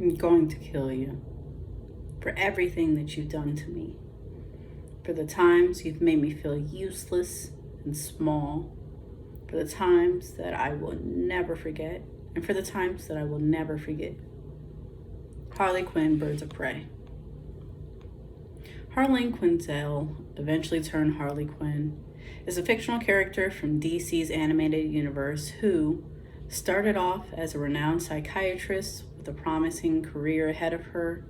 I'm going to kill you for everything that you've done to me, for the times you've made me feel useless and small, for the times that I will never forget, and for the times that I will never forget. Harley Quinn, Birds of Prey. Harleen Quinzel, eventually turned Harley Quinn, is a fictional character from DC's animated universe who started off as a renowned psychiatrist with a promising career ahead of her,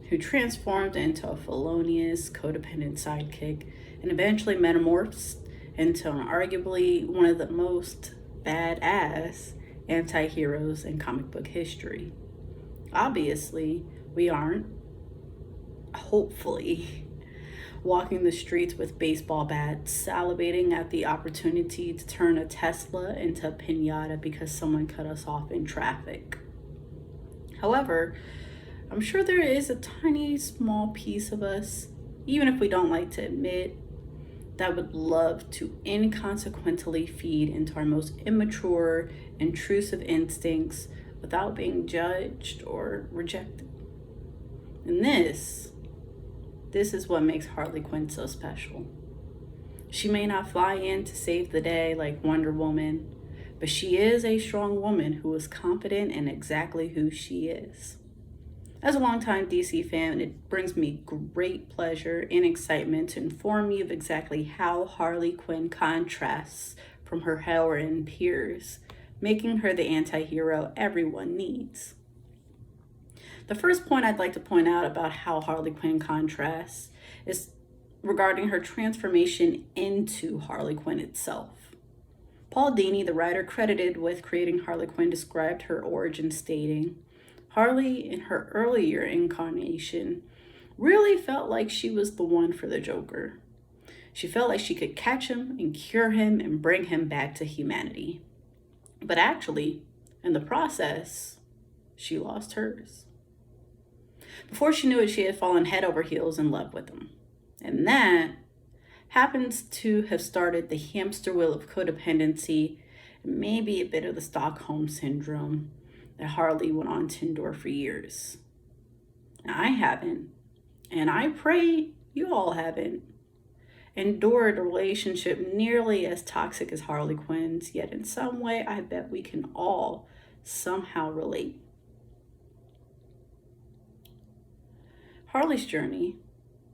who transformed into a felonious, codependent sidekick, and eventually metamorphosed into arguably one of the most badass anti heroes in comic book history. Obviously, we aren't, hopefully, walking the streets with baseball bats, salivating at the opportunity to turn a Tesla into a pinata because someone cut us off in traffic. However, I'm sure there is a tiny, small piece of us, even if we don't like to admit, that would love to inconsequentially feed into our most immature, intrusive instincts without being judged or rejected. And this is what makes Harley Quinn so special. She may not fly in to save the day like Wonder Woman, but she is a strong woman who is confident in exactly who she is. As a longtime DC fan, it brings me great pleasure and excitement to inform you of exactly how Harley Quinn contrasts from her heroine peers, making her the anti-hero everyone needs. The first point I'd like to point out about how Harley Quinn contrasts is regarding her transformation into Harley Quinn itself. Paul Dini, the writer credited with creating Harley Quinn, described her origin stating, Harley, in her earlier incarnation, really felt like she was the one for the Joker. She felt like she could catch him and cure him and bring him back to humanity. But actually, in the process, she lost hers. Before she knew it, she had fallen head over heels in love with him. And that happens to have started the hamster wheel of codependency, and maybe a bit of the Stockholm syndrome that Harley went on to endure for years. Now, I haven't, and I pray you all haven't, endured a relationship nearly as toxic as Harley Quinn's, yet in some way I bet we can all somehow relate. Harley's journey,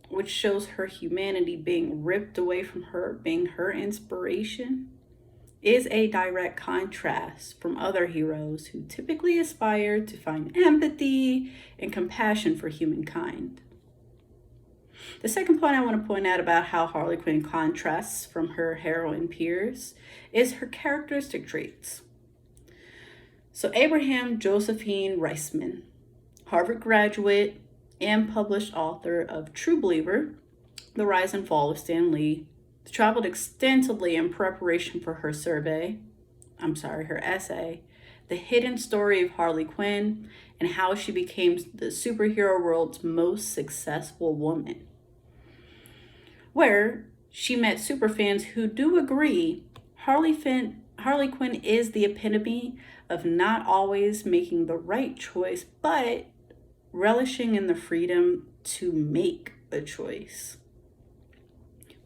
which shows her humanity being ripped away from her, being her inspiration, is a direct contrast from other heroes who typically aspire to find empathy and compassion for humankind. The second point I want to point out about how Harley Quinn contrasts from her heroine peers is her characteristic traits. So Abraham Josephine Reisman, Harvard graduate and published author of True Believer, The Rise and Fall of Stan Lee, traveled extensively in preparation for her essay, The Hidden Story of Harley Quinn and How She Became the Superhero World's Most Successful Woman, where she met superfans who do agree Harley Quinn is the epitome of not always making the right choice, but relishing in the freedom to make a choice.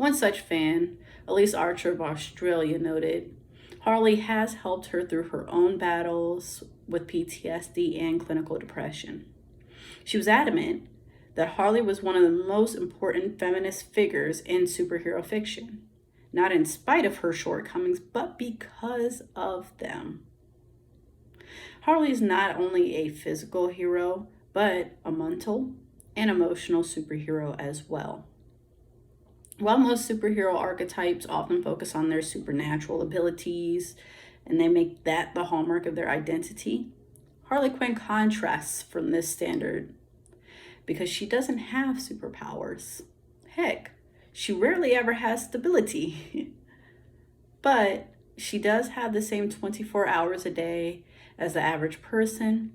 One such fan, Elise Archer of Australia, noted, Harley has helped her through her own battles with PTSD and clinical depression. She was adamant that Harley was one of the most important feminist figures in superhero fiction, not in spite of her shortcomings, but because of them. Harley is not only a physical hero, but a mental and emotional superhero as well. While most superhero archetypes often focus on their supernatural abilities and they make that the hallmark of their identity, Harley Quinn contrasts from this standard because she doesn't have superpowers. Heck, she rarely ever has stability. But she does have the same 24 hours a day as the average person,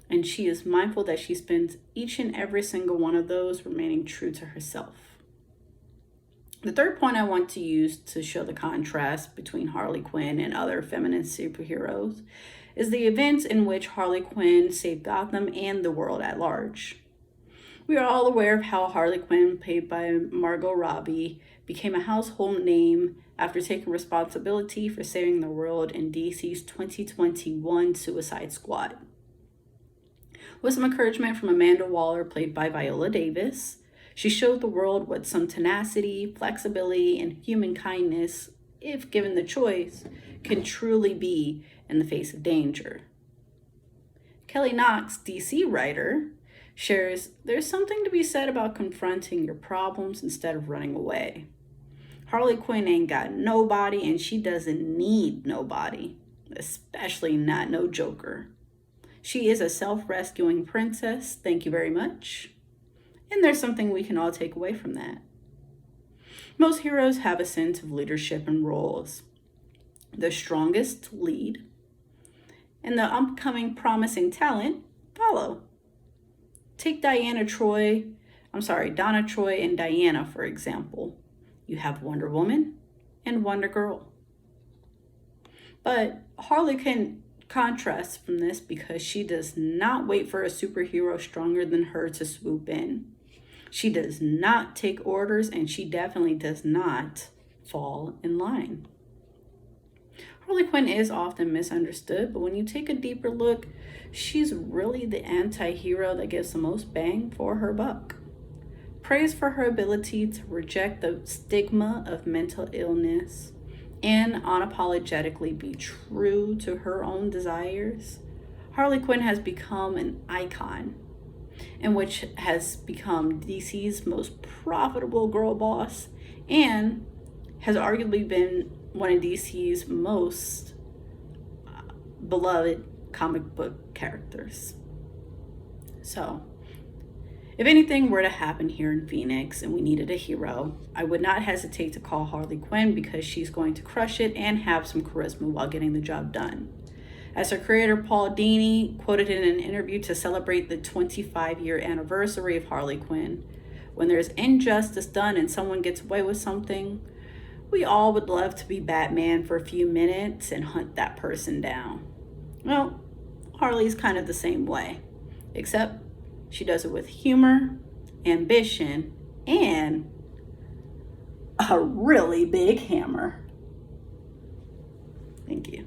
and she is mindful that she spends each and every single one of those remaining true to herself. The third point I want to use to show the contrast between Harley Quinn and other feminist superheroes is the events in which Harley Quinn saved Gotham and the world at large. We are all aware of how Harley Quinn, played by Margot Robbie, became a household name after taking responsibility for saving the world in DC's 2021 Suicide Squad. With some encouragement from Amanda Waller, played by Viola Davis, she showed the world what some tenacity, flexibility, and human kindness, if given the choice, can truly be in the face of danger. Kelly Knox, DC writer, shares, "There's something to be said about confronting your problems instead of running away. Harley Quinn ain't got nobody, and she doesn't need nobody, especially not no Joker. She is a self-rescuing princess, thank you very much." And there's something we can all take away from that. Most heroes have a sense of leadership and roles. The strongest lead, and the upcoming promising talent follow. Take Donna Troy and Diana, for example. You have Wonder Woman and Wonder Girl. But Harley can contrast from this because she does not wait for a superhero stronger than her to swoop in. She does not take orders, and she definitely does not fall in line. Harley Quinn is often misunderstood, but when you take a deeper look, she's really the anti-hero that gives the most bang for her buck. Praise for her ability to reject the stigma of mental illness and unapologetically be true to her own desires, Harley Quinn has become an icon, and which has become DC's most profitable girl boss and has arguably been one of DC's most beloved comic book characters. So, if anything were to happen here in Phoenix and we needed a hero, I would not hesitate to call Harley Quinn because she's going to crush it and have some charisma while getting the job done. As her creator Paul Dini quoted in an interview to celebrate the 25-year anniversary of Harley Quinn, "When there's injustice done and someone gets away with something, we all would love to be Batman for a few minutes and hunt that person down." Well, Harley's kind of the same way, except she does it with humor, ambition, and a really big hammer. Thank you.